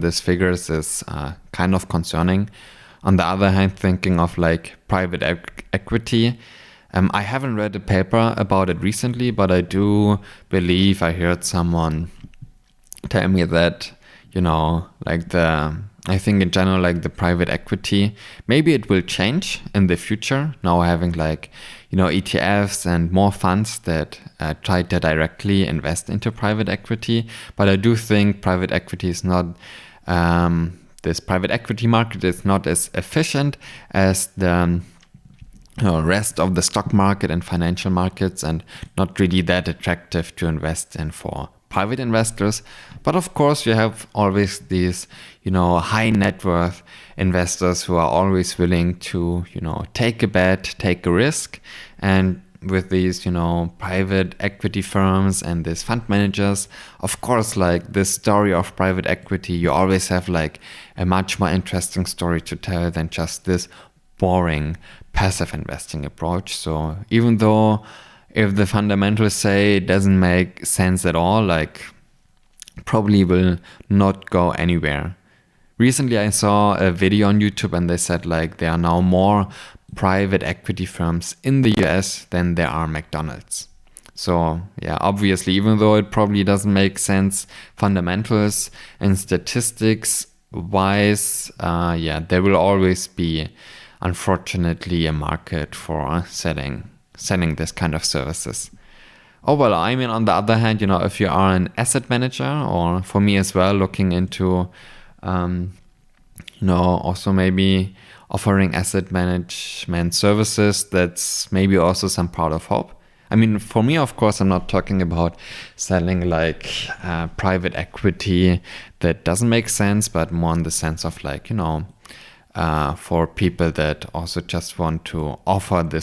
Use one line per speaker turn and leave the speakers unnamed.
these figures is kind of concerning. On the other hand, thinking of like private equity, I haven't read a paper about it recently, but I do believe I heard someone tell me that, I think in general, like the private equity, maybe it will change in the future. Now having ETFs and more funds that try to directly invest into private equity. But I do think private equity is not, this private equity market is not as efficient as the rest of the stock market and financial markets, and not really that attractive to invest in for private investors. But of course, you have always these, high net worth investors who are always willing to, take a bet, take a risk. And with these, private equity firms and these fund managers, of course, like this story of private equity, you always have like a much more interesting story to tell than just this boring passive investing approach. So even though if the fundamentals say it doesn't make sense at all, like probably will not go anywhere. Recently I saw a video on YouTube and they said like there are now more private equity firms in the US than there are McDonald's. So yeah, obviously, even though it probably doesn't make sense, fundamentals and statistics wise, there will always be, unfortunately, a market for selling this kind of services. Oh, well, I mean, on the other hand, if you are an asset manager, or for me as well, looking into, also maybe offering asset management services, that's maybe also some part of hope. I mean, for me, of course, I'm not talking about selling like private equity that doesn't make sense, but more in the sense of like, for people that also just want to offer this